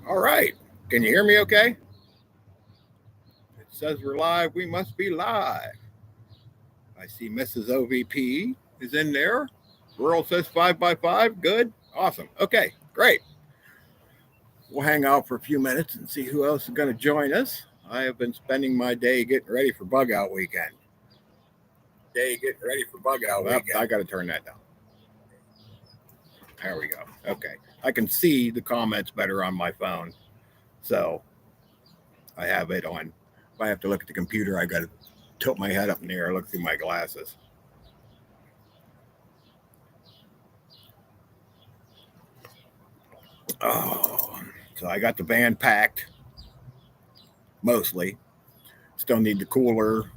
All right. Can you hear me okay? It says we're live. We must be live. I see Mrs. OVP is in there. Rural says 5 by 5. Good. Awesome. Okay. Great. We'll hang out for a few minutes and see who else is going to join us. I have been spending my day getting ready for bug out weekend. I got to turn that down. There we go. Okay. I can see the comments better on my phone. So I have it on. If I have to look at the computer, I got to tilt my head up in the air, look through my glasses. Oh, so I got the van packed, mostly. Still need the cooler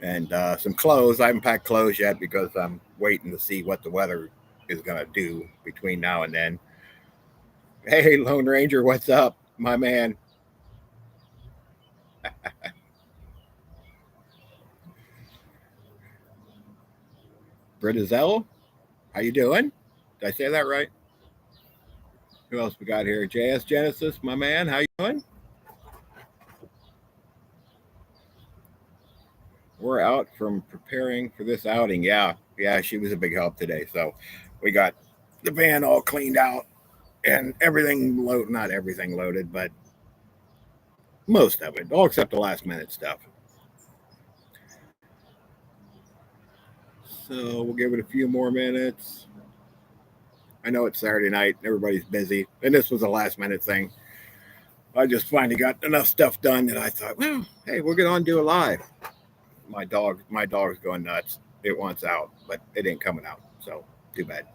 and some clothes. I haven't packed clothes yet because I'm waiting to see what the weather is going to do between now and then. Hey, Lone Ranger, what's up, my man? Brittizello, how you doing? Did I say that right? Who else we got here? JS Genesis, my man, how you doing? We're out from preparing for this outing. Yeah, she was a big help today. So we got the van all cleaned out and everything loaded, not everything loaded, but most of it, all except the last minute stuff. So we'll give it a few more minutes. I know it's Saturday night, everybody's busy, and this was a last minute thing. I just finally got enough stuff done that I thought, well, hey, we'll get on and do a live. My dog's going nuts. It wants out, but it ain't coming out. So too bad.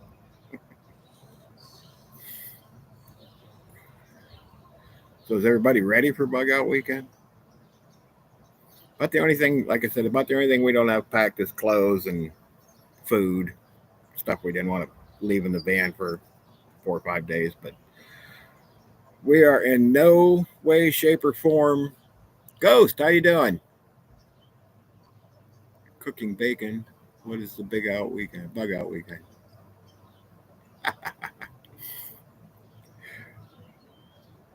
So is everybody ready for bug out weekend? But the only thing, like I said, about the only thing we don't have packed is clothes and food, stuff we didn't want to leave in the van for 4 or 5 days. But we are in no way, shape, or form. Ghost, how you doing? Cooking bacon. What is the big out weekend? Bug out weekend.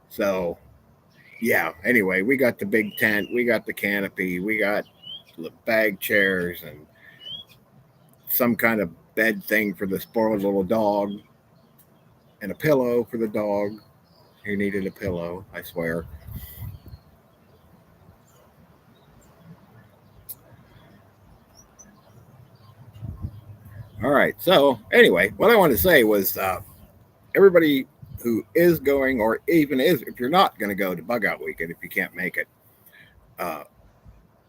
So yeah. Anyway, we got the big tent, we got the canopy, we got the bag chairs, and some kind of bed thing for the spoiled little dog, and a pillow for the dog who needed a pillow. I swear. All right. So anyway, what I wanted to say was everybody who is going, or even is, if you're not going to go to bug out weekend, if you can't make it, uh,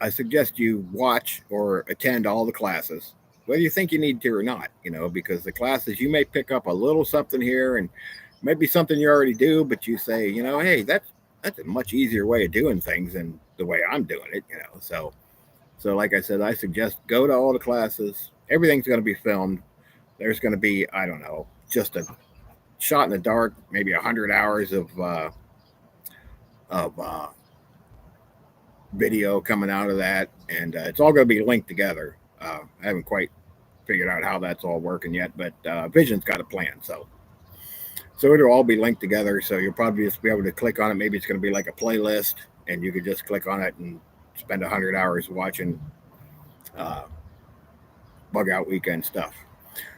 I suggest you watch or attend all the classes, whether you think you need to or not, because the classes you may pick up a little something here and maybe something you already do, but you say, hey, that's a much easier way of doing things than the way I'm doing it. So like I said, I suggest go to all the classes. Everything's going to be filmed. There's going to be, I don't know, just a shot in the dark, maybe 100 hours of video coming out of that, and it's all going to be linked together. I haven't quite figured out how that's all working yet, but Vision's got a plan, so it'll all be linked together. So you'll probably just be able to click on it. Maybe it's going to be like a playlist, and you could just click on it and spend 100 hours watching uh, bug out weekend stuff.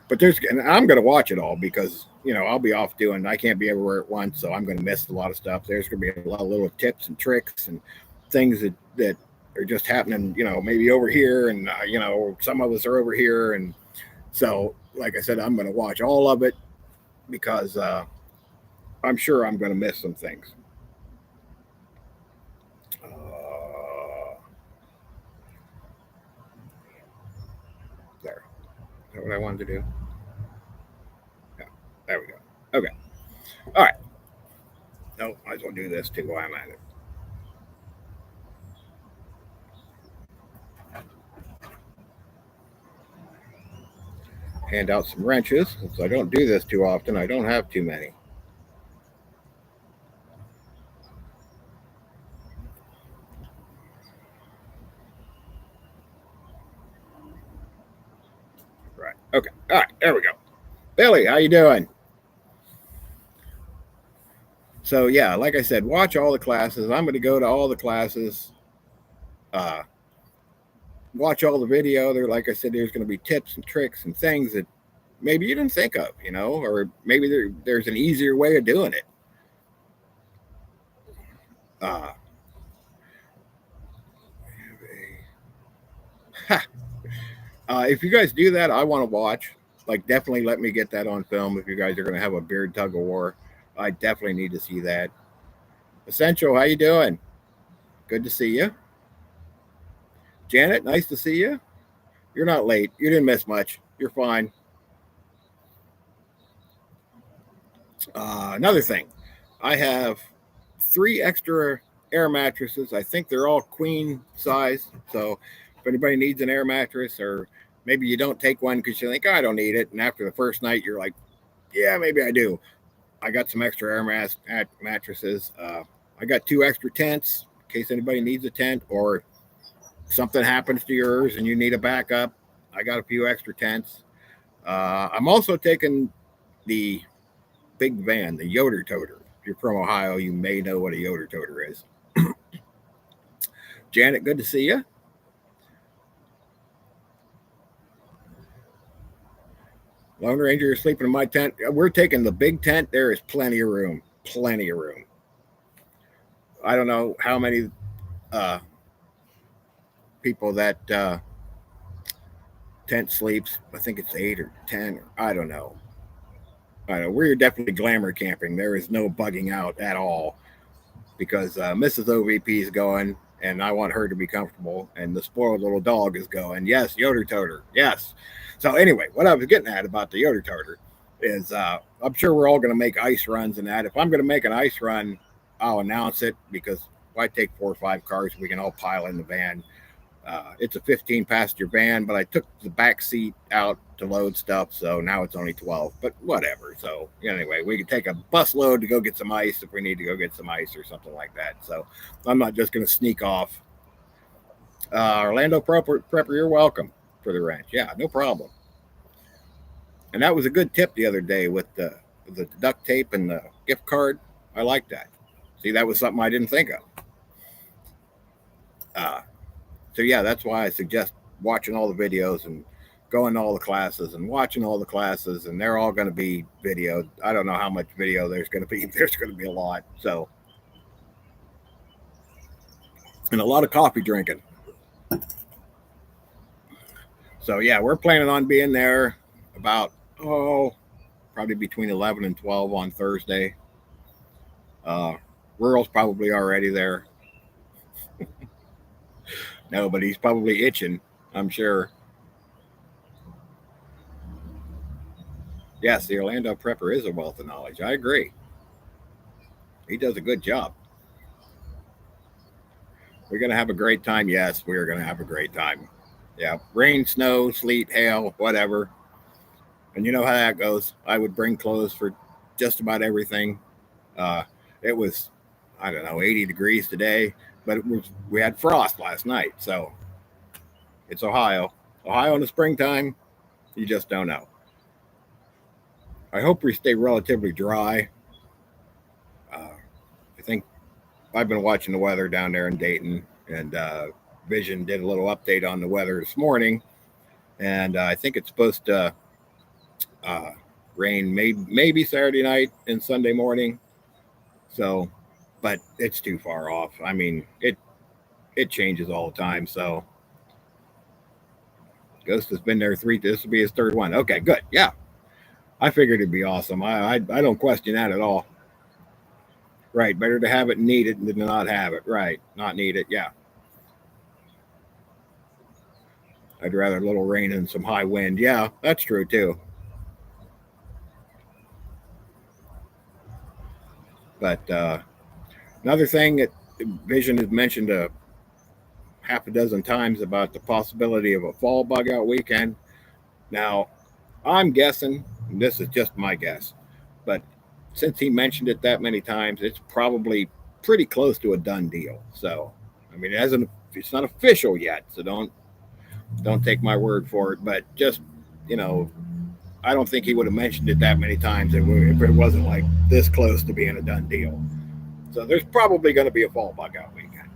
But and I'm going to watch it all because I'll be off doing. I can't be everywhere at once, so I'm going to miss a lot of stuff. There's going to be a lot of little tips and tricks and things that are just happening. Maybe over here, and some of us are over here, and so like I said, I'm going to watch all of it because I'm sure I'm going to miss some things. There, is that what I wanted to do? Yeah, there we go. Okay, all right. No, might as well do this too while I'm at it. Hand out some wrenches. Since I don't do this too often, I don't have too many. Right. Okay. All right. There we go. Billy, how you doing? So yeah, like I said, watch all the classes. I'm going to go to all the classes. Uh, watch all the video. There, like I said, there's going to be tips and tricks and things that maybe you didn't think of, or maybe there's an easier way of doing it. If you guys do that, I want to watch. Like, definitely let me get that on film. If you guys are going to have a beard tug of war, I definitely need to see that. Essential, how you doing? Good to see you. Janet, nice to see you. You're not late. You didn't miss much. You're fine. Another thing, I have 3 extra air mattresses. I think they're all queen size. So if anybody needs an air mattress, or maybe you don't take one because you think, I don't need it. And after the first night, you're like, yeah, maybe I do. I got some extra air mattresses. I got 2 extra tents in case anybody needs a tent or something happens to yours and you need a backup. I got a few extra tents. I'm also taking the big van, the Yoder Toter. If you're from Ohio, you may know what a Yoder Toter is. Janet, good to see you. Lone Ranger is sleeping in my tent. We're taking the big tent. There is plenty of room. Plenty of room. I don't know how many people that tent sleeps. I think it's 8 or 10. Or, I don't know. We're definitely glamour camping. There is no bugging out at all because Mrs. OVP is going, and I want her to be comfortable. And the spoiled little dog is going. Yes, Yoder Toter. Yes. So anyway, what I was getting at about the Yoder Toter is I'm sure we're all going to make ice runs and that. If I'm going to make an ice run, I'll announce it because why take 4 or 5 cars? We can all pile in the van. It's a 15-passenger van, but I took the back seat out to load stuff, so now it's only 12, but whatever. So anyway, we can take a bus load to go get some ice if we need to go get some ice or something like that. So I'm not just going to sneak off. Orlando Prepper, you're welcome for the ranch. Yeah, no problem. And that was a good tip the other day with the duct tape and the gift card. I like that. See, that was something I didn't think of. So yeah, that's why I suggest watching all the videos and going to all the classes and watching all the classes, and they're all going to be video. I don't know how much video there's going to be. There's going to be a lot. So, and a lot of coffee drinking. So yeah, we're planning on being there about, probably between 11 and 12 on Thursday. Rural's probably already there. No, but he's probably itching, I'm sure. Yes, the Orlando Prepper is a wealth of knowledge. I agree. He does a good job. We're going to have a great time. Yes, we are going to have a great time. Yeah, rain, snow, sleet, hail, whatever. And you know how that goes. I would bring clothes for just about everything. It was, I don't know, 80 degrees today, but we had frost last night. So it's Ohio. Ohio in the springtime, you just don't know. I hope we stay relatively dry. I think I've been watching the weather down there in Dayton, and Vision did a little update on the weather this morning, and I think it's supposed to rain maybe Saturday night and Sunday morning. So, but it's too far off. I mean, it changes all the time. So, Ghost has been there 3. This will be his 3rd one. Okay, good. Yeah, I figured it'd be awesome. I don't question that at all. Right, better to have it and need it than to not have it. Right, not need it. Yeah. I'd rather a little rain and some high wind. Yeah, that's true too. But another thing that Vision has mentioned a half a dozen times about the possibility of a fall bug out weekend. Now, I'm guessing, and this is just my guess, but since he mentioned it that many times, it's probably pretty close to a done deal. So, I mean, it's not official yet, so don't take my word for it. But just, I don't think he would have mentioned it that many times if it wasn't like this close to being a done deal. So there's probably going to be a fall bug out weekend,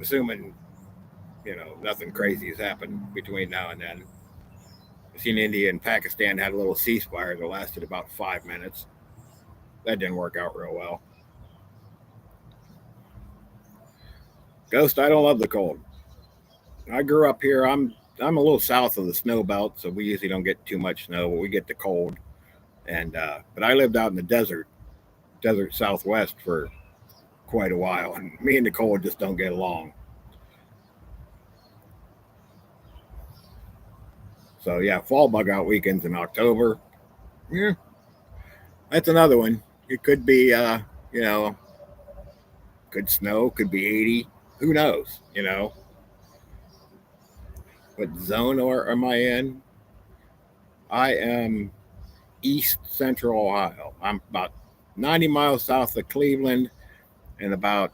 assuming nothing crazy has happened between now and then. I've seen India and Pakistan had a little ceasefire that lasted about 5 minutes. That didn't work out real well. Ghost, I don't love the cold. I grew up here. I'm a little south of the snow belt, so we usually don't get too much snow, but we get the cold. And but I lived out in the desert Southwest for quite a while, and me and the cold just don't get along. So yeah, fall bug out weekends in October. Yeah, that's another one. It could be, you know, could snow, could be 80. Who knows? What zone or am I in? I am east central Ohio. I'm about 90 miles south of Cleveland and about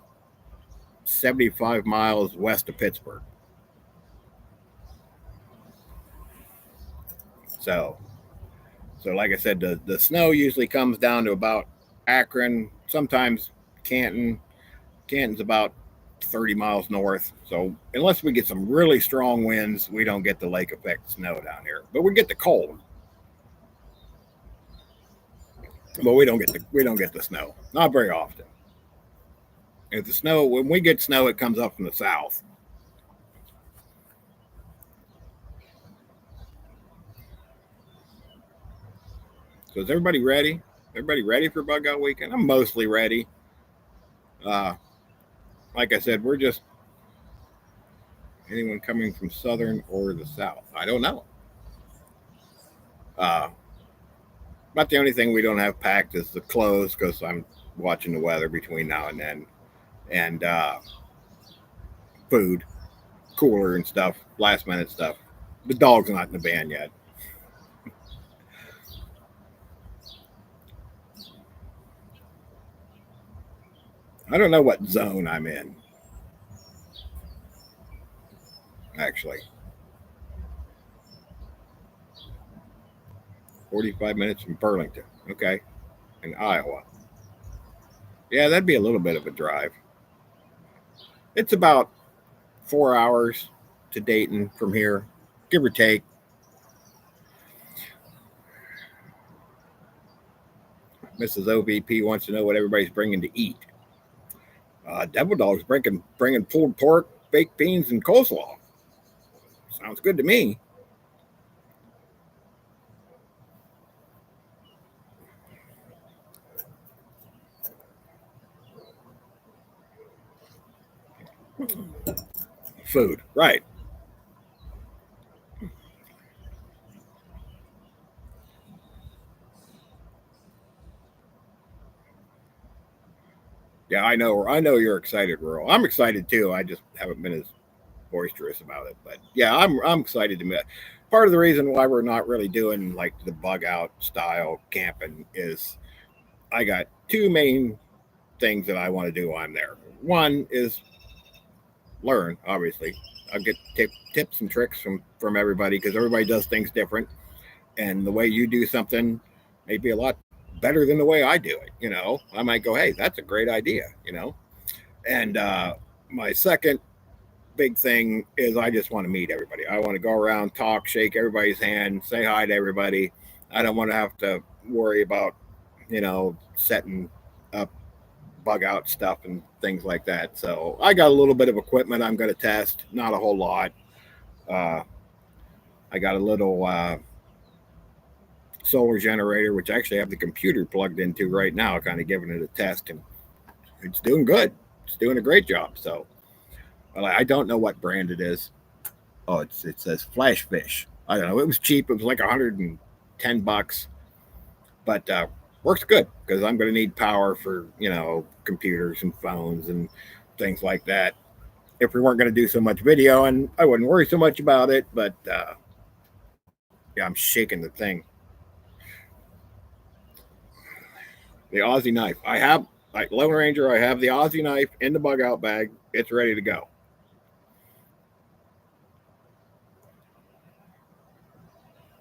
75 miles west of Pittsburgh. So, so like I said, the snow usually comes down to about Akron, sometimes Canton. Canton's about 30 miles north. So unless we get some really strong winds, we don't get the lake effect snow down here. But we get the cold. But we don't get the snow. Not very often. If the snow when we get snow, it comes up from the south. So is everybody ready? Everybody ready for bug out weekend? I'm mostly ready. Uh, like I said, we're just anyone coming from southern or the south. I don't know. Uh, about the only thing we don't have packed is the clothes because I'm watching the weather between now and then, and food, cooler and stuff, last minute stuff. The dog's not in the van yet. I don't know what zone I'm in, actually. 45 minutes from Burlington. Okay. In Iowa. Yeah, that'd be a little bit of a drive. It's about 4 hours to Dayton from here, give or take. Mrs. OVP wants to know what everybody's bringing to eat. Devil Dog's bringing pulled pork, baked beans, and coleslaw. Sounds good to me. Food, right? Yeah, I know. I know you're excited, Rural. I'm excited too. I just haven't been as boisterous about it, but yeah, I'm excited to meet. Part of the reason why we're not really doing like the bug out style camping is I got two main things that I want to do while I'm there. One is learn, obviously. I'll get tips and tricks from everybody because everybody does things different, and the way you do something may be a lot better than the way I do it. I might go, "Hey, that's a great idea," And my second big thing is I just want to meet everybody. I want to go around, talk, shake everybody's hand, say hi to everybody. I don't want to have to worry about, setting up bug out stuff and things like that. So I got a little bit of equipment I'm going to test, not a whole lot. Uh, I got a little solar generator, which I actually have the computer plugged into right now, kind of giving it a test, and it's doing good. It's doing a great job. So well, I don't know what brand it is. Oh, it says Flash Fish. I don't know. It was cheap. It was like $110, but works good because I'm going to need power for computers and phones and things like that. If we weren't going to do so much video, and I wouldn't worry so much about it, but yeah, I'm shaking the thing. The Aussie knife. I have like Lone Ranger. I have the Aussie knife in the bug out bag. It's ready to go.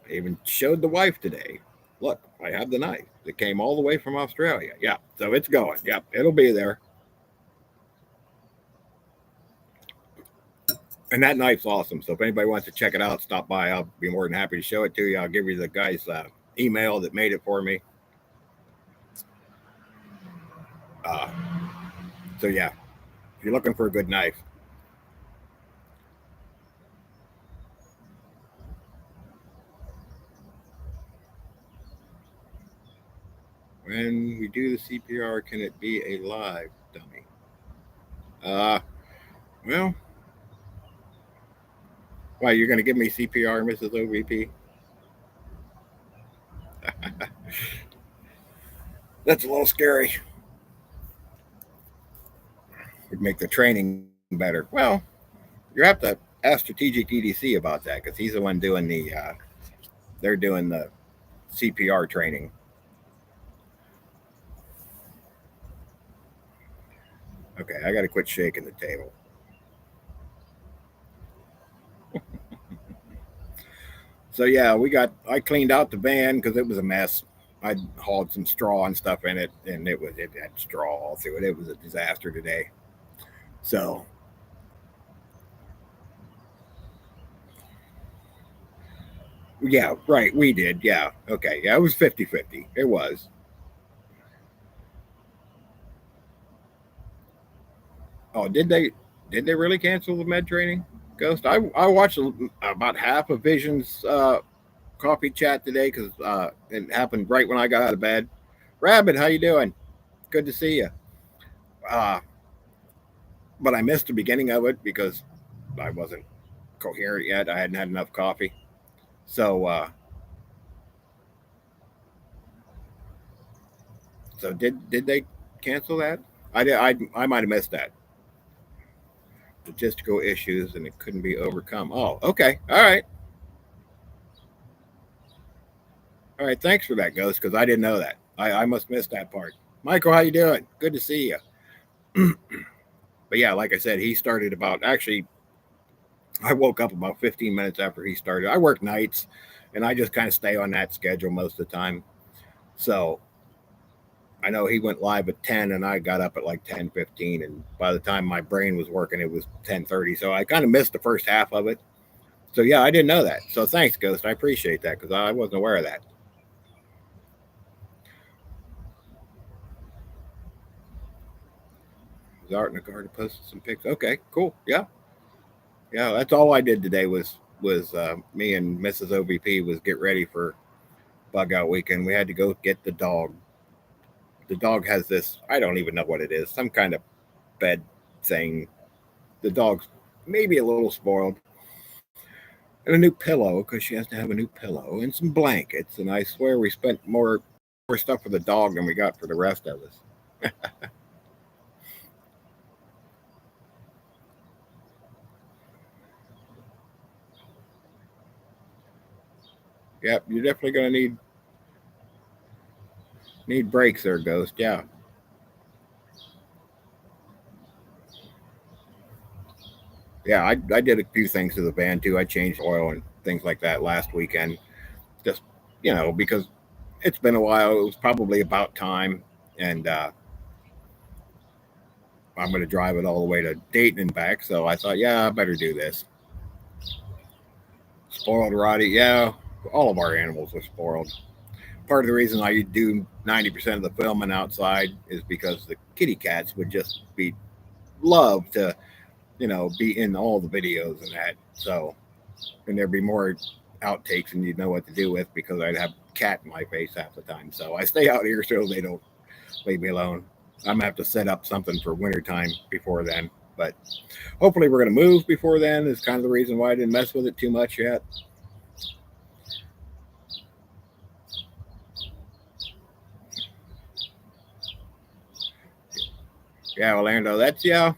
I even showed the wife today. Look, I have the knife. It came all the way from Australia. Yeah, so it's going. Yep, it'll be there. And that knife's awesome. So if anybody wants to check it out, stop by. I'll be more than happy to show it to you. I'll give you the guy's email that made it for me. Uh, so yeah, if you're looking for a good knife, when we do the CPR, can it be a live dummy? Well, why you're going to give me CPR, Mrs. OVP? That's a little scary. Would make the training better. Well, you have to ask Strategic EDC about that because he's the one doing the. They're doing the CPR training. Okay, I got to quit shaking the table. So yeah, I cleaned out the van because it was a mess. I hauled some straw and stuff in it, and it had straw all through it. It was a disaster today. So yeah, right, we did. Yeah, okay, yeah, it was 50-50. It was. Oh, did they really cancel the med training, Ghost? I watched about half of Vision's coffee chat today because it happened right when I got out of bed. Rabbit, how you doing? Good to see you. Uh, but I missed the beginning of it because I wasn't coherent yet. I hadn't had enough coffee. So did they cancel that? I might have missed that. Logistical issues and it couldn't be overcome. Oh, okay. All right. Thanks for that, Ghost, because I didn't know that. I must miss that part. Michael, how you doing? Good to see you. But yeah, like I said, he started about actually. I woke up about 15 minutes after he started. I work nights, and I just kind of stay on that schedule most of the time. So I know he went live at 10, and I got up at like 10:15, and by the time my brain was working, it was 10:30. So I kind of missed the first half of it. So yeah, I didn't know that. So thanks, Ghost. I appreciate that because I wasn't aware of that. Art Nagarta posted some pics. Okay, cool. Yeah, yeah. That's all I did today was me and Mrs. OVP was get ready for bug out weekend. We had to go get the dog. The dog has this. I don't even know what it is. Some kind of bed thing. The dog's maybe a little spoiled. And a new pillow because she has to have a new pillow and some blankets. And I swear we spent more stuff for the dog than we got for the rest of us. Yep, you're definitely gonna need brakes there, Ghost. Yeah. Yeah, I did a few things to the van too. I changed oil and things like that last weekend. Just because it's been a while. It was probably about time, and I'm going to drive it all the way to Dayton and back. So I thought, yeah, I better do this. Spoiled Roddy, yeah. All of our animals are spoiled. Part of the reason I do 90% of the filming outside is because the kitty cats would just be love to, be in all the videos and that. So, and there'd be more outtakes and you'd know what to do with because I'd have cat in my face half the time. So I stay out here so they don't leave me alone. I'm gonna have to set up something for wintertime before then. But hopefully we're gonna move before then is kind of the reason why I didn't mess with it too much yet. Yeah, Orlando, that's a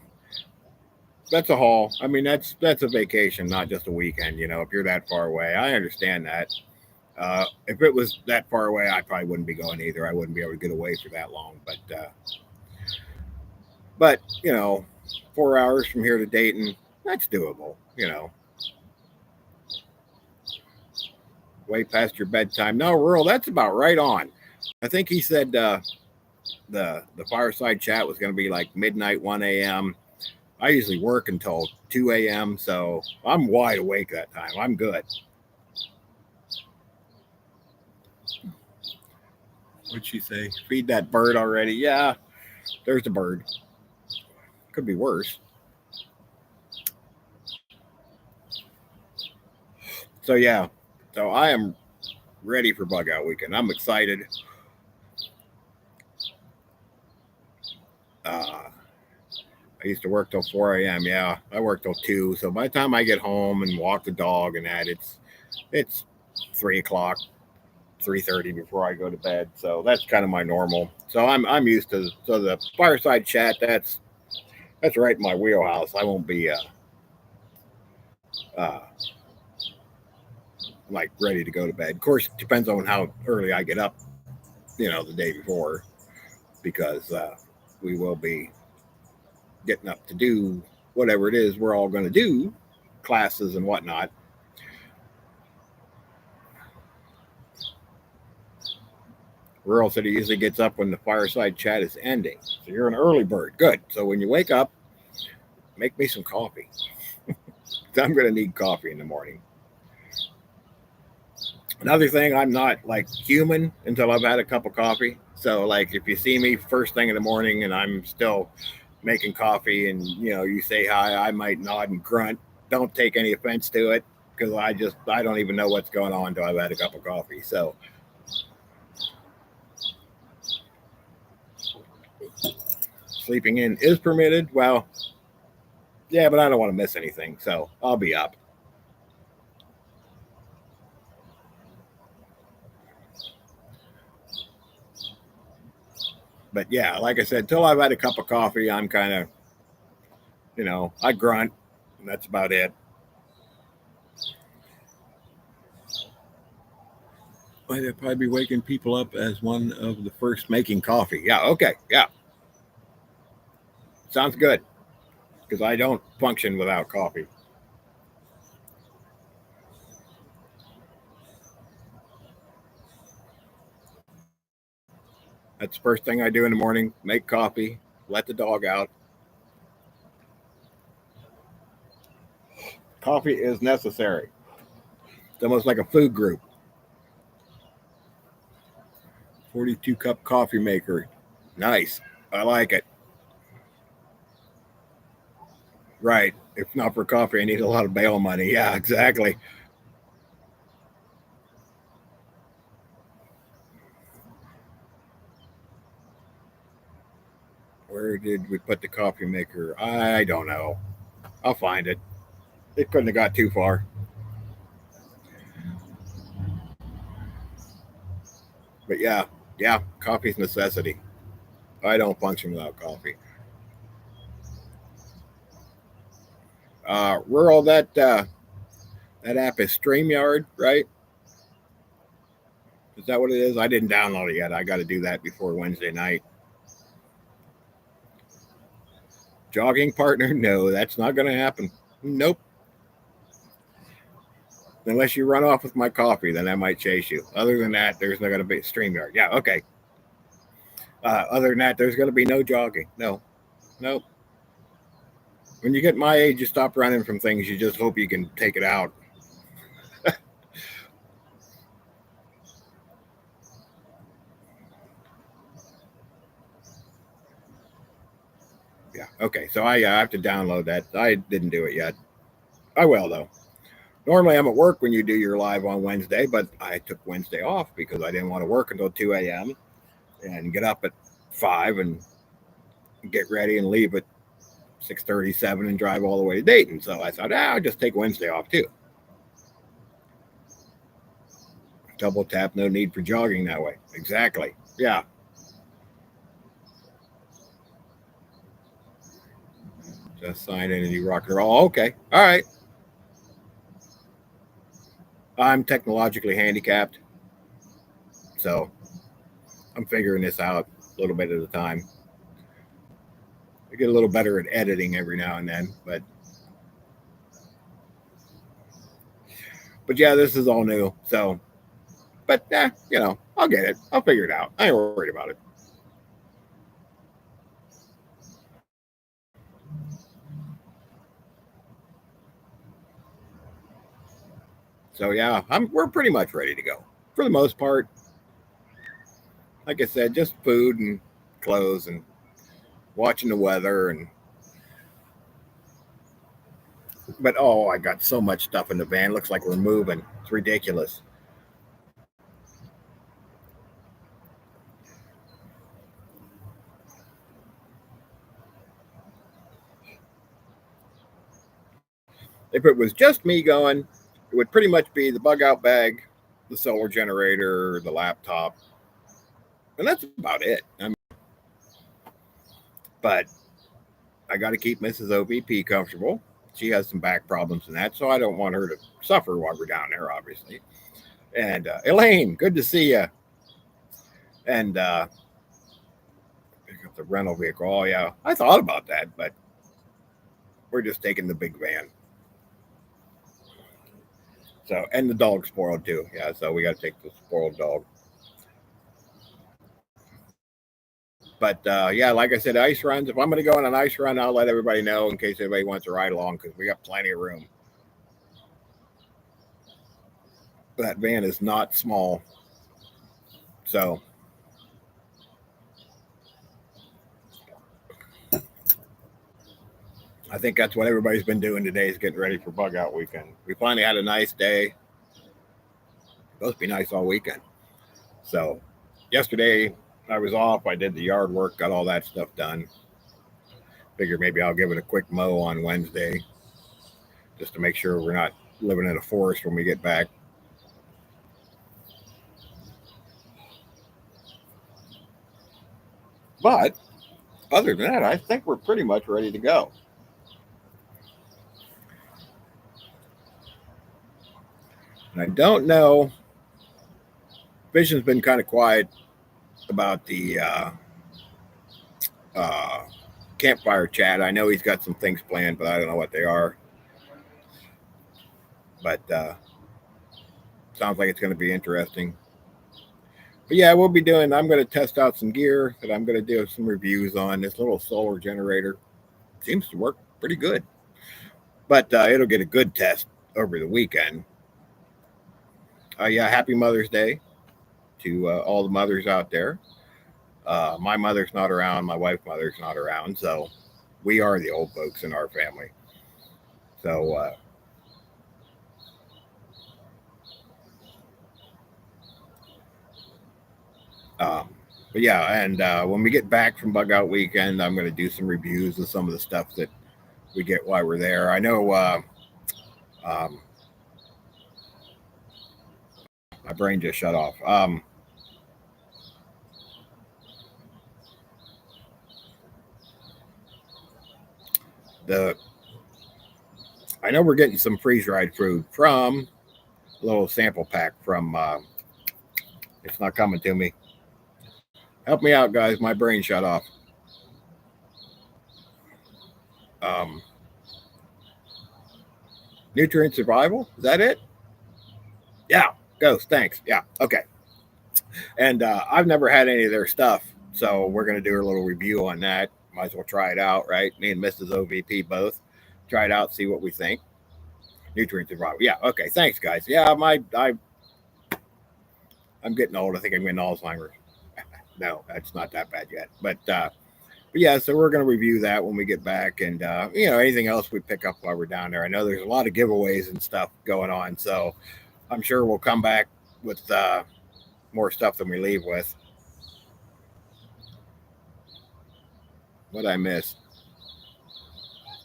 haul. I mean, that's a vacation, not just a weekend. If you're that far away, I understand that. If it was that far away, I probably wouldn't be going either. I wouldn't be able to get away for that long. But 4 hours from here to Dayton, that's doable. What way past your bedtime. No, Rural, that's about right on. I think he said the fireside chat was going to be like midnight, 1 a.m. I usually work until 2 a.m., so I'm wide awake that time. I'm good. What'd she say? Feed that bird already? Yeah, there's the bird. Could be worse. So yeah, so I am ready for bug out weekend. I'm excited. I used to work till 4 a.m. Yeah, I work till 2. So by the time I get home and walk the dog and that, it's 3 o'clock, 3:30 before I go to bed. So that's kind of my normal. So I'm used to the fireside chat. That's right in my wheelhouse. I won't be uh, like ready to go to bed. Of course, it depends on how early I get up. The day before, because we will be getting up to do whatever it is we're all going to do, classes and whatnot. Rural said he usually gets up when the fireside chat is ending. So you're an early bird. Good. So when you wake up, make me some coffee. I'm going to need coffee in the morning. Another thing, I'm not like human until I've had a cup of coffee. So like if you see me first thing in the morning and I'm still making coffee and you say hi, I might nod and grunt. Don't take any offense to it, because I don't even know what's going on until I've had a cup of coffee. So sleeping in is permitted. Well, yeah, but I don't want to miss anything, so I'll be up. But yeah, like I said, till I've had a cup of coffee, I'm kind of, I grunt, and that's about it. I'd probably be waking people up as one of the first making coffee. Yeah, okay, yeah. Sounds good, because I don't function without coffee. That's the first thing I do in the morning, make coffee, let the dog out. Coffee is necessary. It's almost like a food group. 42-cup coffee maker. Nice. I like it. Right. If not for coffee, I need a lot of bail money. Yeah, exactly. Where did we put the coffee maker? I don't know. I'll find it. It couldn't have got too far. But yeah, coffee's necessity. I don't function without coffee. Rural, that app is StreamYard, right? Is that what it is? I didn't download it yet. I got to do that before Wednesday night. Jogging partner? No, that's not going to happen. Nope. Unless you run off with my coffee, then I might chase you. Other than that, there's not going to be StreamYard. Yeah, okay. Other than that, there's going to be no jogging. No, nope. When you get my age, you stop running from things. You just hope you can take it out. Yeah. Okay. So I have to download that. I didn't do it yet. I will though. Normally I'm at work when you do your live on Wednesday, but I took Wednesday off because I didn't want to work until 2 a.m. and get up at 5 and get ready and leave at 6:37 and drive all the way to Dayton. So I thought, I'll just take Wednesday off too. Double tap, no need for jogging that way. Exactly. Yeah. Just sign in and you rock and roll. Okay. All right. I'm technologically handicapped, so I'm figuring this out a little bit at a time. I get a little better at editing every now and then, but yeah, this is all new. So But I'll get it. I'll figure it out. I ain't worried about it. So yeah, we're pretty much ready to go for the most part. Like I said, just food and clothes and watching the weather and but oh, I got so much stuff in the van. Looks like we're moving. It's ridiculous. If it was just me going, it would pretty much be the bug out bag, the solar generator, the laptop, and that's about it. But I got to keep Mrs. OVP comfortable. She has some back problems and that, so I don't want her to suffer while we're down there, obviously. And Elaine, good to see you. And pick up the rental vehicle. Oh yeah, I thought about that, but we're just taking the big van. So and the dog's spoiled too. Yeah, so we got to take the spoiled dog. But yeah, like I said, ice runs. If I'm going to go on an ice run, I'll let everybody know in case anybody wants to ride along because we got plenty of room. That van is not small, so I think that's what everybody's been doing today is getting ready for bug out weekend. We finally had a nice day. Supposed to be nice all weekend. So yesterday I was off. I did the yard work, got all that stuff done. Figured maybe I'll give it a quick mow on Wednesday just to make sure we're not living in a forest when we get back. But other than that, I think we're pretty much ready to go. And I don't know. Vision's been kind of quiet about the uh, campfire chat. I know he's got some things planned, but I don't know what they are. But sounds like it's going to be interesting. But yeah, we'll be doing. I'm going to test out some gear that I'm going to do some reviews on. This little solar generator seems to work pretty good, but it'll get a good test over the weekend. Yeah, happy Mother's Day to all the mothers out there. My mother's not around. My wife's mother's not around, so we are the old folks in our family. So um, but yeah, and when we get back from Bug Out Weekend, I'm going to do some reviews of some of the stuff that we get while we're there. I know um, my brain just shut off. The I know we're getting some freeze dried food from a little sample pack from. It's not coming to me. Help me out, guys. My brain shut off. Um, Nutrient survival. Is that it? Yeah. Ghost. Thanks. Yeah. Okay. And I've never had any of their stuff, so we're gonna do a little review on that. Might as well try it out, right? Me and Mrs. OVP both try it out, see what we think. Nutrient survival. Yeah. Okay. Thanks, guys. Yeah. I'm getting old. I think I'm getting Alzheimer's. No, that's not that bad yet. But yeah, so we're going to review that when we get back, and anything else we pick up while we're down there. I know there's a lot of giveaways and stuff going on, so I'm sure we'll come back with more stuff than we leave with. What I miss?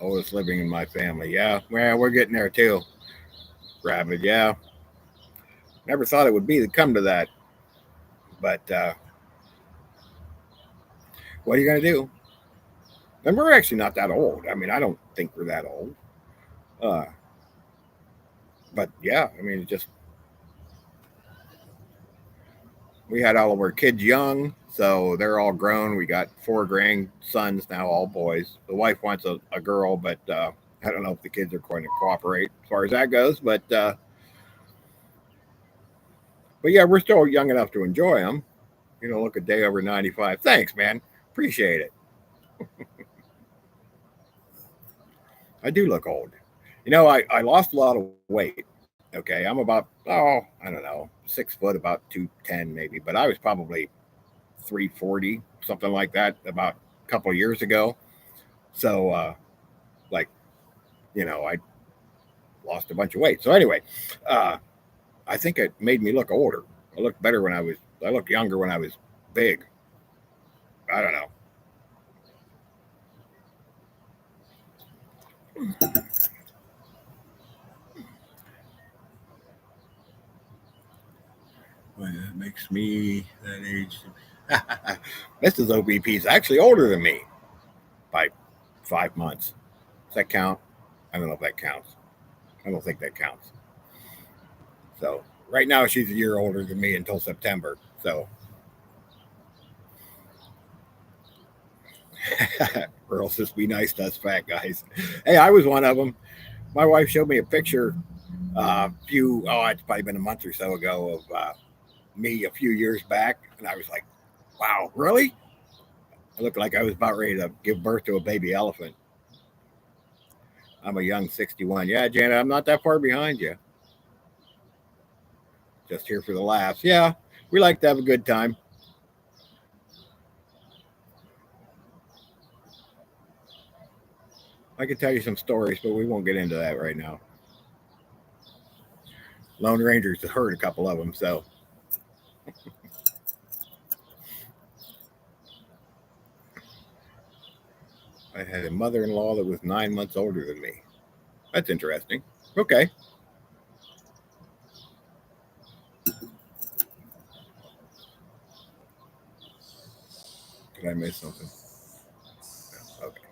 Oldest living in my family. Yeah, well, we're getting there too. Rapid. Yeah, never thought it would be to come to that, but what are you going to do? And we're actually not that old. I mean, I don't think we're that old. Uh, but yeah, I mean, just we had all of our kids young, so they're all grown. We got 4 grandsons now, all boys. The wife wants a girl, but I don't know if the kids are going to cooperate as far as that goes. But But yeah, we're still young enough to enjoy them. You know, look a day over 95. Thanks, man. Appreciate it. I do look old. You know, I lost a lot of weight. Okay, I'm about, I don't know, 6 foot, about 210 maybe, but I was probably 340, something like that, about a couple of years ago. So, like, I lost a bunch of weight. So anyway, uh, I think it made me look older. I looked better when I looked younger when I was big. I don't know. Well, that makes me that age. Mrs. OBP is actually older than me by 5 months. Does that count? I don't know if that counts. I don't think that counts. So right now she's a year older than me until September. So girls, just be nice to us fat guys. Hey, I was one of them. My wife showed me a picture it's probably been a month or so ago of me a few years back, and I was like, wow, really? I looked like I was about ready to give birth to a baby elephant. I'm a young 61. Yeah, Janet, I'm not that far behind you. Just here for the laughs. Yeah, we like to have a good time. I could tell you some stories, but we won't get into that right now. Lone Rangers heard a couple of them, so I had a mother-in-law that was 9 months older than me. That's interesting. Okay. Did I miss something? Okay.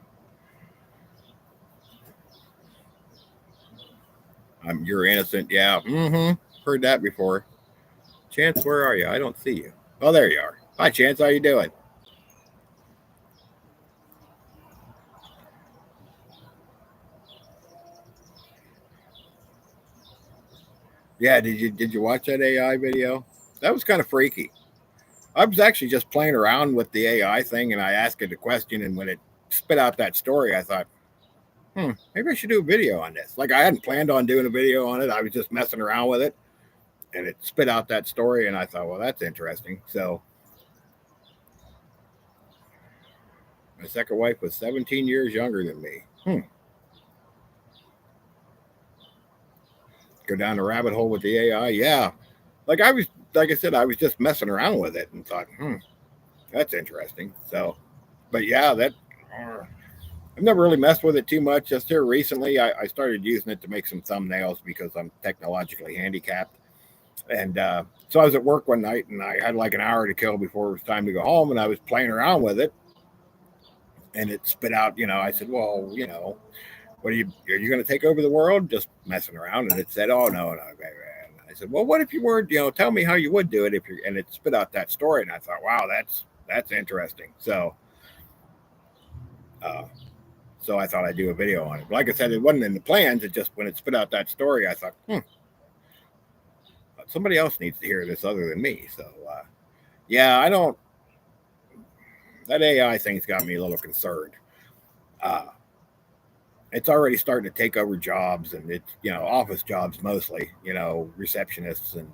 You're innocent. Yeah. Mm-hmm. Heard that before. Chance, where are you? I don't see you. Oh, there you are. Hi, Chance. How you doing? Yeah. Did you watch that AI video? That was kind of freaky. I was actually just playing around with the AI thing, and I asked it a question, and when it spit out that story, I thought, maybe I should do a video on this. Like I hadn't planned on doing a video on it. I was just messing around with it, and it spit out that story, and I thought, well, that's interesting. So my second wife was 17 years younger than me. Go down the rabbit hole with the AI. Yeah, like I said, I was just messing around with it and thought, that's interesting. So, but yeah, that. I've never really messed with it too much. Just here recently, I started using it to make some thumbnails because I'm technologically handicapped. And so I was at work one night and I had like an hour to kill before it was time to go home. And I was playing around with it and it spit out, I said, well, what are you going to take over the world? Just messing around. And it said, oh, no, no. I said, well, what if you were, tell me how you would do it if you're, and it spit out that story. And I thought, wow, that's interesting. Uh, so I thought I'd do a video on it. But like I said, it wasn't in the plans. It just, when it spit out that story, I thought, somebody else needs to hear this other than me. So, yeah, I don't, that AI thing's got me a little concerned. Uh, it's already starting to take over jobs and it's, office jobs mostly, receptionists and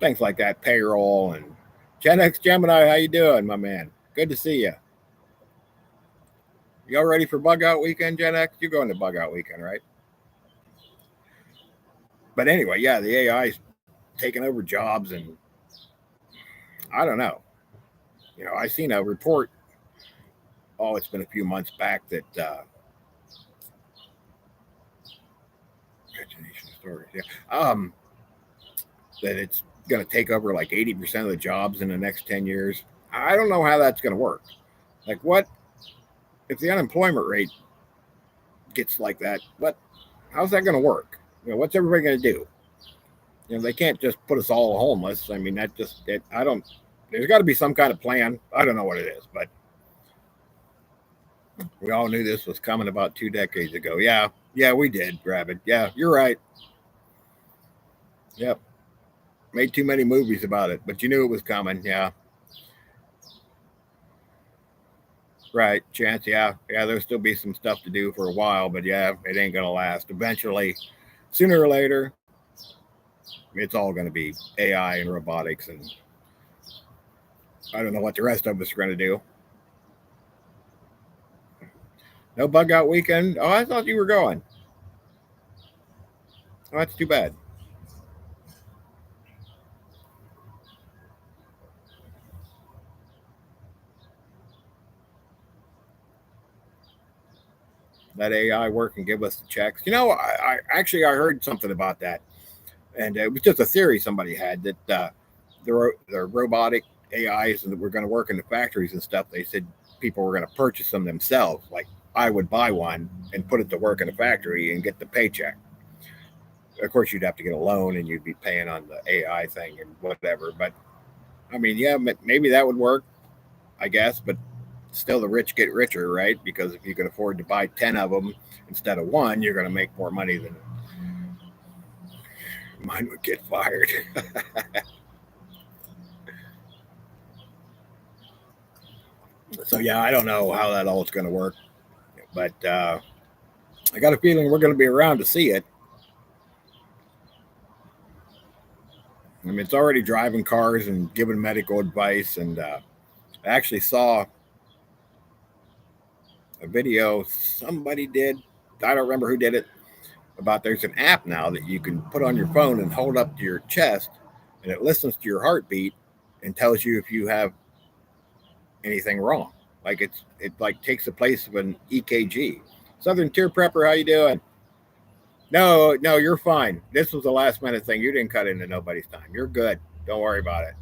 things like that, payroll and Gen X Gemini. How you doing, my man? Good to see you. Y'all ready for bug out weekend, Gen X? You're going to bug out weekend, right? But anyway, yeah, the AI's taking over jobs and I don't know. I seen a report. Oh, it's been a few months back that imagination stories. Yeah, that it's going to take over like 80% of the jobs in the next 10 years. I don't know how that's going to work. Like, what if the unemployment rate gets like that? What? How's that going to work? What's everybody going to do? They can't just put us all homeless. I mean, I don't. There's got to be some kind of plan. I don't know what it is, but we all knew this was coming about 2 decades ago. Yeah, we did, Rabbit. Yeah, you're right. Yep. Made too many movies about it, but you knew it was coming. Yeah, right. Chance. Yeah, yeah. There'll still be some stuff to do for a while, but yeah, it ain't gonna last. Eventually, sooner or later, it's all going to be AI and robotics, and I don't know what the rest of us are going to do. No bug out weekend. Oh, I thought you were going. Oh, that's too bad. Let AI work and give us the checks. I actually I heard something about that, and it was just a theory somebody had that the robotic AIs that were going to work in the factories and stuff. They said people were going to purchase them themselves. Like I would buy one and put it to work in a factory and get the paycheck. Of course, you'd have to get a loan and you'd be paying on the AI thing and whatever. But I mean, yeah, maybe that would work, I guess. But still, the rich get richer, right? Because if you can afford to buy 10 of them instead of one, you're going to make more money than mine would get fired. So yeah, I don't know how that all is going to work, but I got a feeling we're going to be around to see it. I mean, it's already driving cars and giving medical advice, and I actually saw a video somebody did. I don't remember who did it. About there's an app now that you can put on your phone and hold up to your chest, and it listens to your heartbeat and tells you if you have anything wrong. Like it like takes the place of an EKG. Southern Tier Prepper, how you doing? No, no, you're fine. This was a last minute thing. You didn't cut into nobody's time. You're good. Don't worry about it.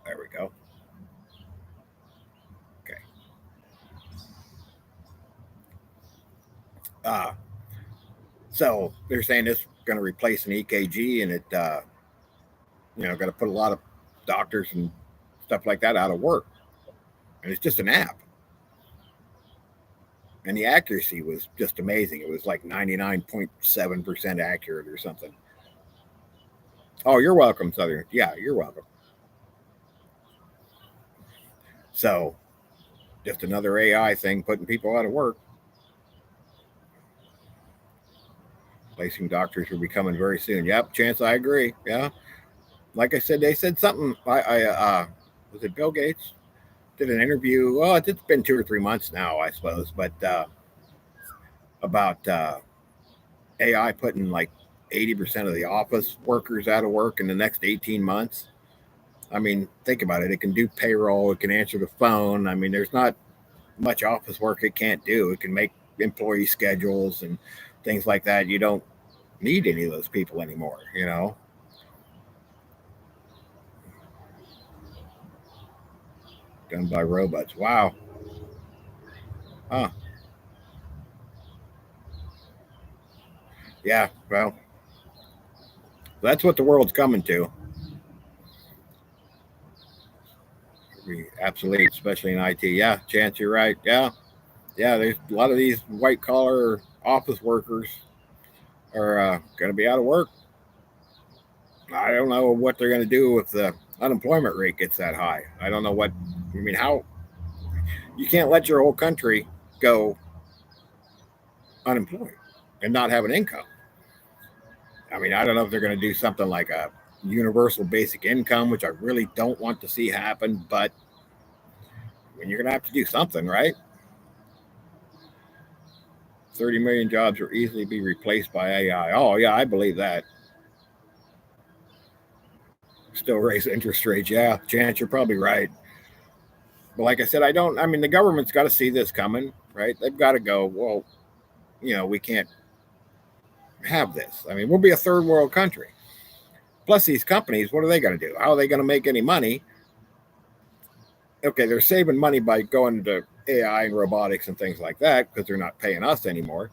There we go. Okay. Uh, so they're saying this is going to replace an EKG, and it, going to put a lot of doctors and stuff like that out of work. And it's just an app, and the accuracy was just amazing. It was like 99.7% accurate or something. Oh, you're welcome, Southern. Yeah, you're welcome. So just another AI thing putting people out of work. Placing doctors will be coming very soon. Yep, Chance, I agree. Yeah, like I said, they said something. Was it Bill Gates did an interview? Well, it's been 2 or 3 months now, I suppose, but about AI putting like 80% of the office workers out of work in the next 18 months. I mean, think about it. It can do payroll. It can answer the phone. I mean, there's not much office work it can't do. It can make employee schedules and things like that. You don't need any of those people anymore, you know? Done by robots. Wow. Huh. Yeah. Well, that's what the world's coming to. Be obsolete, especially in IT. Yeah. Chance, you're right. Yeah. Yeah. There's a lot of these white collar office workers are going to be out of work. I don't know what they're going to do if the unemployment rate gets that high. I don't know what, I mean, how you can't let your whole country go unemployed and not have an income. I mean, I don't know if they're going to do something like a universal basic income, which I really don't want to see happen, but I mean, you're going to have to do something, right? 30 million jobs will easily be replaced by AI. Oh, yeah, I believe that. Still raise interest rates. Yeah, Chance, you're probably right. But like I said, I mean, the government's got to see this coming, right? They've got to go, well, we can't have this. I mean, we'll be a third world country. Plus, these companies, what are they going to do? How are they going to make any money? Okay, they're saving money by going to AI and robotics and things like that because they're not paying us anymore.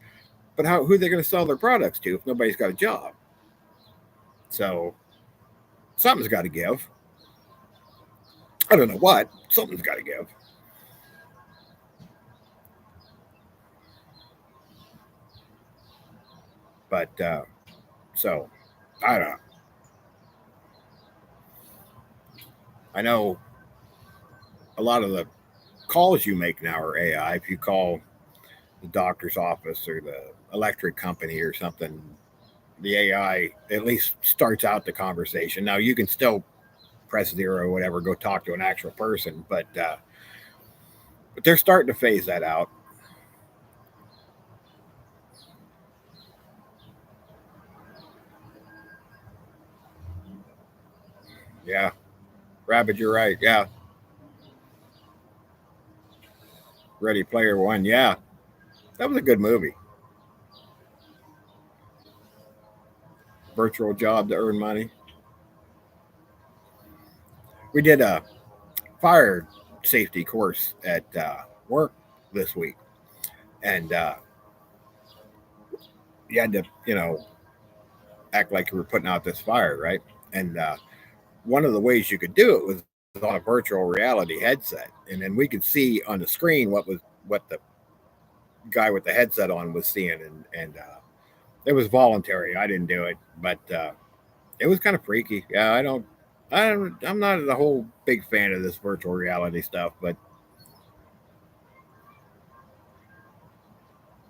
But who are they going to sell their products to if nobody's got a job? So something's got to give. I don't know what. Something's got to give. But So I don't know. I know a lot of the calls you make now are AI. If you call the doctor's office or the electric company or something, the AI at least starts out the conversation. Now you can still press zero or whatever, go talk to an actual person, but they're starting to phase that out. Yeah, Rabbit, you're right. Yeah, Ready Player One. Yeah, that was a good movie. Virtual job to earn money. We did a fire safety course at work this week, and you had to, act like you were putting out this fire, right? And one of the ways you could do it was on a virtual reality headset, and then we could see on the screen what the guy with the headset on was seeing, and it was voluntary. I didn't do it, but it was kind of freaky. Yeah, I'm not a whole big fan of this virtual reality stuff, but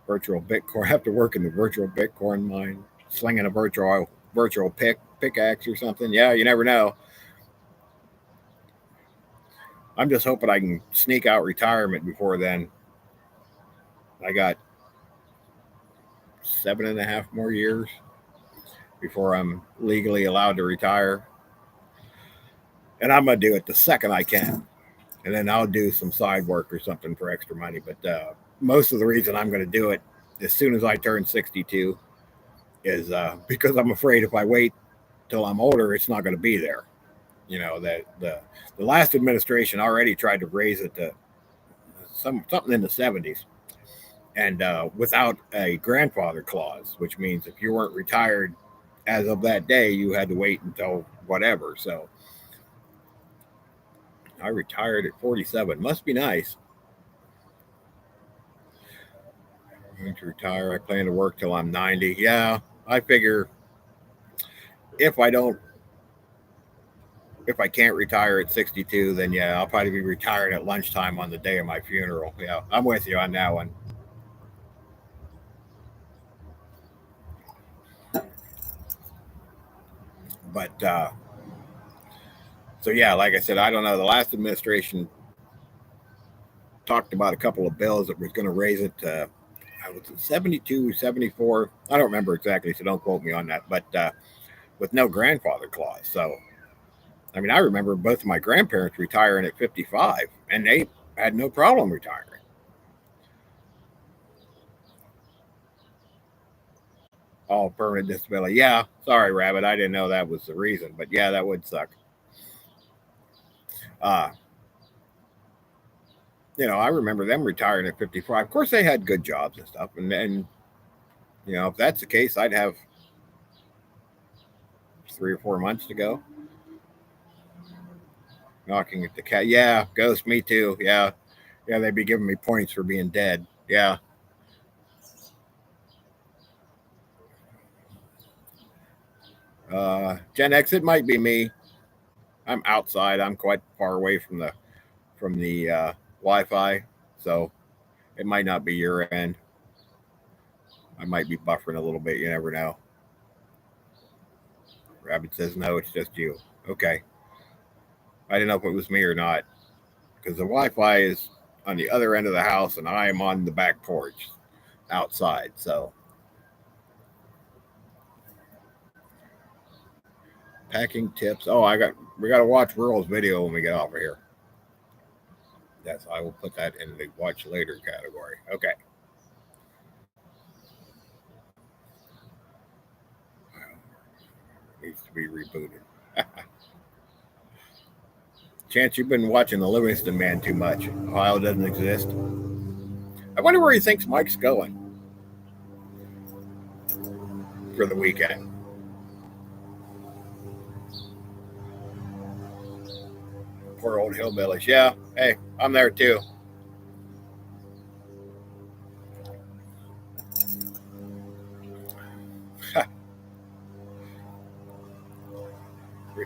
virtual Bitcoin. I have to work in the virtual Bitcoin mine, slinging a virtual pickaxe or something. Yeah, you never know. I'm just hoping I can sneak out retirement before then. I got 7.5 more years before I'm legally allowed to retire, and I'm gonna do it the second I can, and then I'll do some side work or something for extra money. But most of the reason I'm going to do it as soon as I turn 62 is because I'm afraid if I wait till I'm older, it's not going to be there. You know that the last administration already tried to raise it to something in the 70s, and without a grandfather clause, which means if you weren't retired as of that day, you had to wait until whatever. So I retired at 47. Must be nice. I'm going to retire. I plan to work till I'm 90. Yeah, I figure if I don't, if I can't retire at 62, then yeah, I'll probably be retired at lunchtime on the day of my funeral. Yeah, I'm with you on that one. But so yeah, like I said, I don't know. The last administration talked about a couple of bills that was going to raise it to, I was it 72, 74. I don't remember exactly, so don't quote me on that. But with no grandfather clause. So I mean, I remember both of my grandparents retiring at 55, and they had no problem retiring. All permanent disability. Yeah, sorry, Rabbit. I didn't know that was the reason, but yeah, that would suck. Uh, I remember them retiring at 55. Of course, they had good jobs and stuff, and then if that's the case, I'd have 3 or 4 months to go. Knocking at the cat. Yeah, ghost. Me too. Yeah, yeah. They'd be giving me points for being dead. Yeah. Gen X. It might be me. I'm outside. I'm quite far away from the Wi-Fi, so it might not be your end. I might be buffering a little bit. You never know. Rabbit says no, it's just you. Okay. I didn't know if it was me or not because the Wi-Fi is on the other end of the house and I am on the back porch outside. So packing tips. Oh, we got to watch Rule's video when we get off of here. Yes, I will put that in the watch later category. Okay. Needs to be rebooted. Chance, you've been watching the Livingston Man too much. Ohio doesn't exist. I wonder where he thinks Mike's going for the weekend. Poor old hillbillies. Yeah. Hey, I'm there too.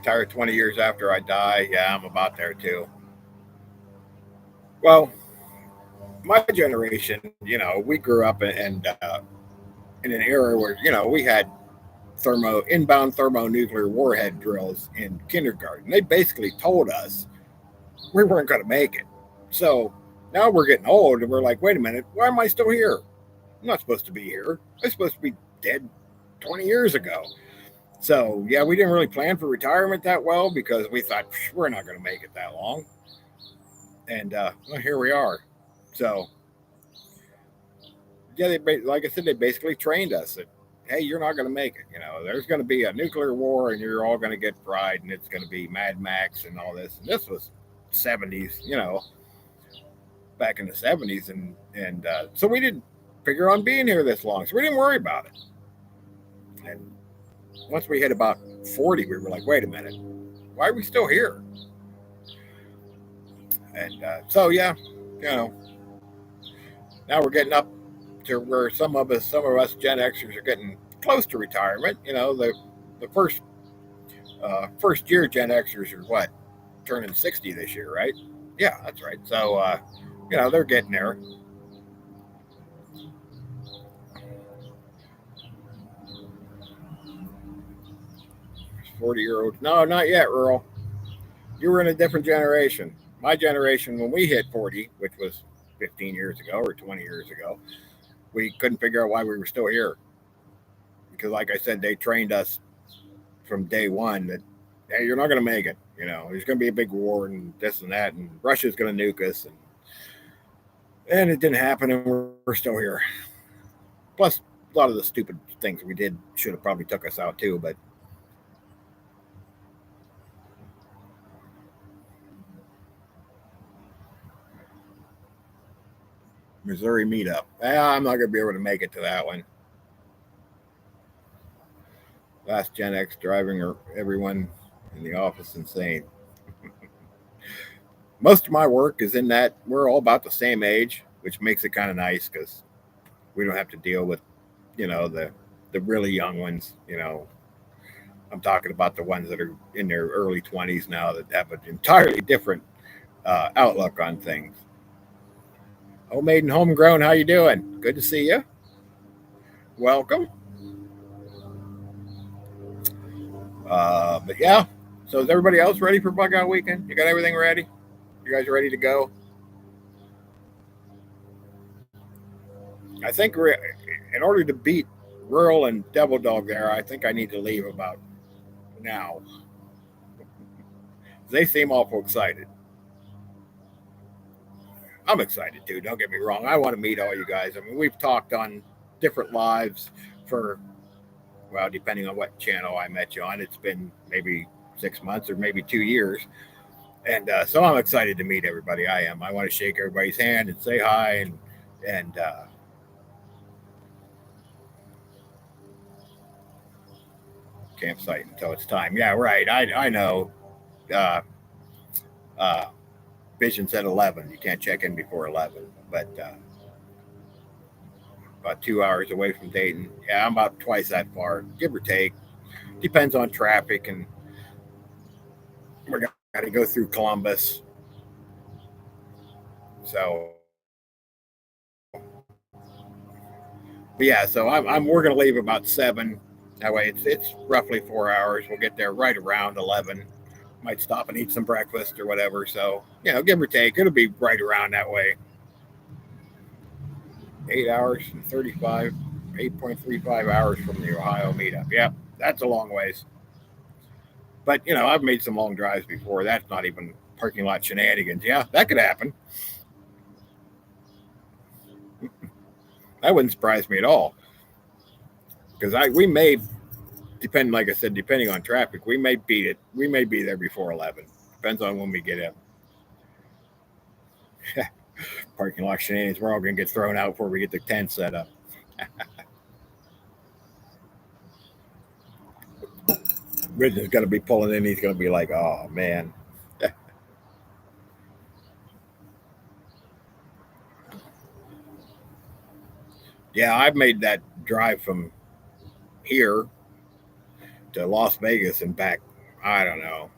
retire 20 years after I die. Yeah, I'm about there too. Well, my generation, we grew up in an era where, we had inbound thermonuclear warhead drills in kindergarten. They basically told us we weren't going to make it. So now we're getting old and we're like, wait a minute, why am I still here? I'm not supposed to be here. I'm supposed to be dead 20 years ago. So yeah, we didn't really plan for retirement that well because we thought we're not going to make it that long. And well, here we are. So yeah, like I said, they basically trained us that hey, you're not going to make it. There's going to be a nuclear war, and you're all going to get fried, and it's going to be Mad Max and all this. And this was 70s, back in the 70s, and so we didn't figure on being here this long, so we didn't worry about it. And once we hit about 40, we were like, wait a minute, why are we still here? And so yeah, now we're getting up to where some of us Gen Xers are getting close to retirement. The first year Gen Xers are what, turning 60 this year, right? Yeah, that's right. So they're getting there. 40-year-olds? No, not yet, Earl. You were in a different generation. My generation, when we hit 40, which was 15 years ago or 20 years ago, we couldn't figure out why we were still here. Because, like I said, they trained us from day one that, hey, you're not going to make it. There's going to be a big war and this and that, and Russia's going to nuke us. And it didn't happen, and we're still here. Plus, a lot of the stupid things we did should have probably took us out too, but Missouri meetup. I'm not going to be able to make it to that one. Last Gen X driving everyone in the office insane. Most of my work is in that we're all about the same age, which makes it kind of nice because we don't have to deal with, the really young ones. I'm talking about the ones that are in their early 20s now that have an entirely different outlook on things. Homemade and homegrown, how you doing? Good to see you. Welcome. But yeah, so is everybody else ready for Bug Out Weekend? You got everything ready? You guys ready to go? I think in order to beat Rural and Devil Dog there, I think I need to leave about now. They seem awful excited. I'm excited too. Don't get me wrong. I want to meet all you guys. I mean, we've talked on different lives for, well, depending on what channel I met you on, it's been maybe 6 months or maybe 2 years. And so I'm excited to meet everybody. I am. I want to shake everybody's hand and say hi and campsite until it's time. Yeah, right. I know. Uh, uh, Vision said 11. You can't check in before 11, but about 2 hours away from Dayton. Yeah, I'm about twice that far, give or take. Depends on traffic, and we're got to go through Columbus. So, but yeah, so we're going to leave about 7. That way, it's roughly 4 hours. We'll get there right around 11. Might stop and eat some breakfast or whatever. So, give or take, it'll be right around that way. 8 hours and 8.35 hours from the Ohio meetup. Yeah, that's a long ways. But, I've made some long drives before. That's not even parking lot shenanigans. Yeah, that could happen. That wouldn't surprise me at all. Because we may, like I said, depending on traffic, we may beat it. We may be there before 11. Depends on when we get in. Parking lot shenanigans, we're all going to get thrown out before we get the tent set up. Rich is going to be pulling in. He's going to be like, oh, man. Yeah, I've made that drive from here to Las Vegas and back I don't know,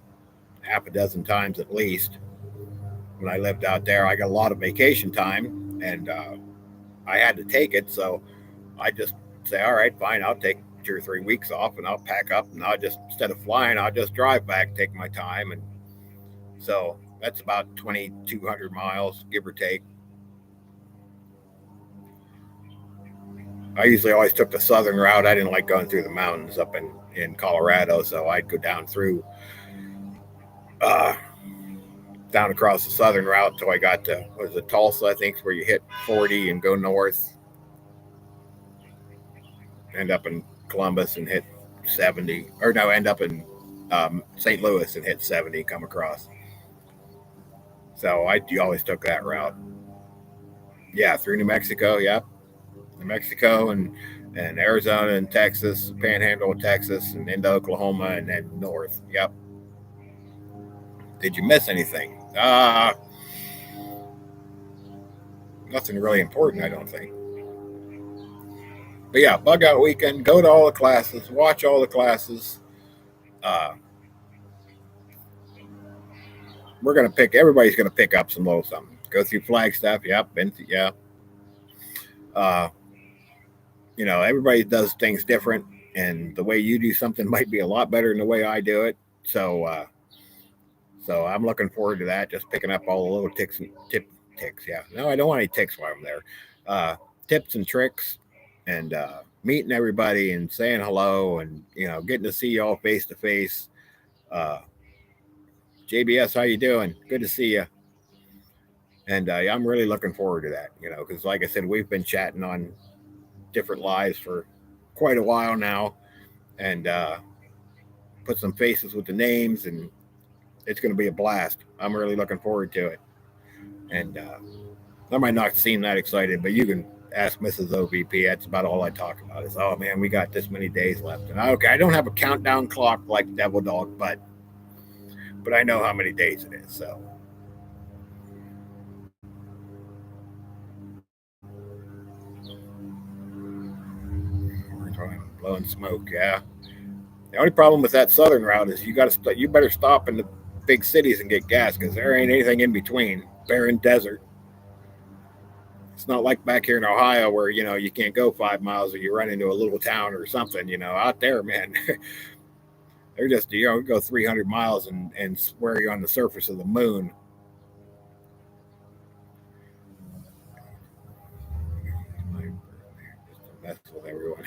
half a dozen times at least. When I lived out there, I got a lot of vacation time, and I had to take it. So I just say, all right, fine, I'll take 2 or 3 weeks off, and I'll pack up, and I'll just, instead of flying, I'll just drive back, take my time, and so that's about 2,200 miles, give or take. I usually always took the southern route. I didn't like going through the mountains up in Colorado, so I'd go down through uh, down across the southern route until I got to, what was it, Tulsa, I think, where you hit 40 and go north, end up in Columbus and hit 70, or no, end up in St. Louis and hit 70, come across. So I always took that route. Yeah, through New Mexico. Yeah, New Mexico and Arizona and Texas, Panhandle of Texas, and into Oklahoma, and then north. Yep. Did you miss anything? Nothing really important, I don't think. But yeah, bug out weekend. Go to all the classes. Watch all the classes. Uh, we're gonna pick. Everybody's gonna pick up some little something. Go through Flagstaff. Yep. Been through, yeah. Uh, everybody does things different, and the way you do something might be a lot better than the way I do it. So I'm looking forward to that. Just picking up all the little ticks. Yeah. No, I don't want any ticks while I'm there. Uh, Tips and tricks, and meeting everybody and saying hello, and getting to see y'all face to face. Uh, JBS, how you doing? Good to see you. And I'm really looking forward to that. Because like I said, we've been chatting on different lives for quite a while now, and put some faces with the names, and it's going to be a blast. I'm really looking forward to it. And I might not seem that excited, but you can ask Mrs. OVP. That's about all I talk about is, oh man, we got this many days left. And okay, I don't have a countdown clock like Devil Dog, but I know how many days it is. So we're talking blowing smoke. Yeah. The only problem with that southern route is you better stop in the big cities and get gas because there ain't anything in between. Barren desert. It's not like back here in Ohio where you can't go 5 miles or you run into a little town or something. Out there, man, they're just go 300 miles and swear you're on the surface of the moon. Just mess with everyone.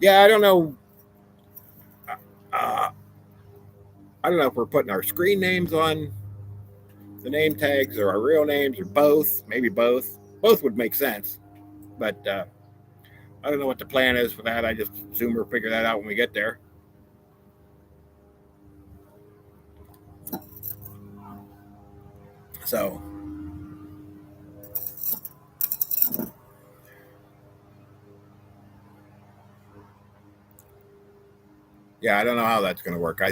Yeah, I don't know. Uh, I don't know if we're putting our screen names on the name tags or our real names or both. Maybe both. Both would make sense. But I don't know what the plan is for that. I just assume we'll figure that out when we get there. So, yeah, I don't know how that's going to work. I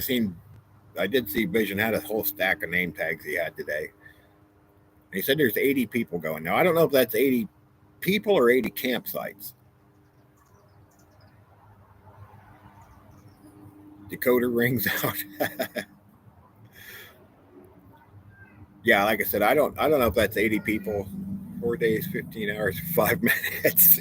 did see Vision had a whole stack of name tags he had today. And he said there's 80 people going. Now, I don't know if that's 80 people or 80 campsites. Decoder rings out. Yeah, like I said, I don't know if that's 80 people, 4 days, 15 hours, 5 minutes.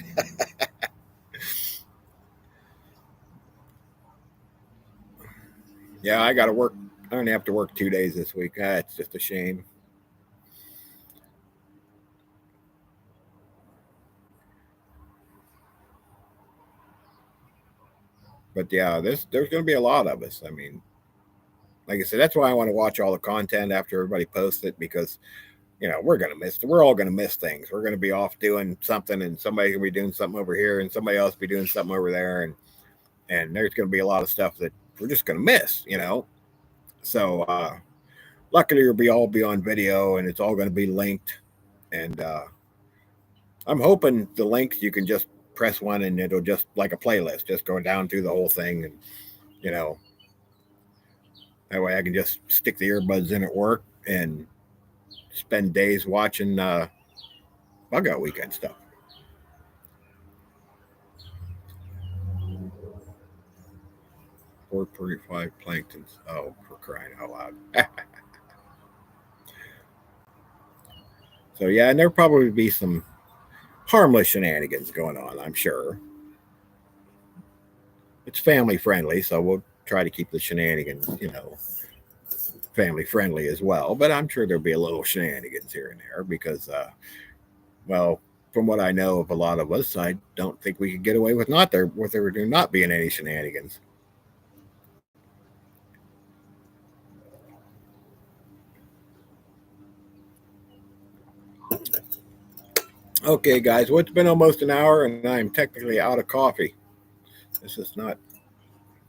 Yeah, I got to work. I only have to work 2 days this week. It's just a shame. But yeah, there's going to be a lot of us. I mean, like I said, that's why I want to watch all the content after everybody posts it because we're all gonna miss things. We're gonna be off doing something, and somebody's gonna be doing something over here, and somebody else be doing something over there, and there's gonna be a lot of stuff that we're just gonna miss. So luckily, it'll be on video, and it's all gonna be linked. And I'm hoping the links you can just press one, and it'll just like a playlist, just go down through the whole thing, and you know that way I can just stick the earbuds in at work and spend days watching bug out weekend stuff. 4.5 planktons. Oh, for crying out loud. So yeah, and there'll probably be some harmless shenanigans going on, I'm sure. It's family friendly, so we'll try to keep the shenanigans, family friendly as well. But I'm sure there'll be a little shenanigans here and there because, well, from what I know of a lot of us, I don't think we could get away with there not being any shenanigans. Okay, guys, well, it's been almost an hour, and I'm technically out of coffee. This is not,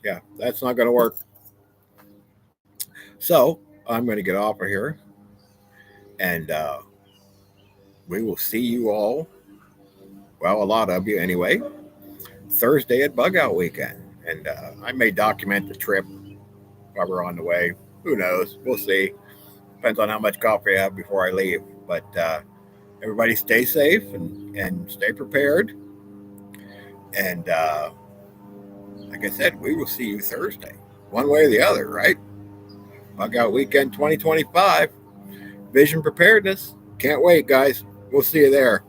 yeah, that's not going to work. So I'm going to get off of here, and we will see you all. Well, a lot of you anyway. Thursday at Bug Out Weekend, and I may document the trip while we're on the way. Who knows? We'll see. Depends on how much coffee I have before I leave. But everybody stay safe and stay prepared. And like I said, we will see you Thursday, one way or the other, right? Bug Out Weekend 2025. Vision Preparedness. Can't wait, guys. We'll see you there.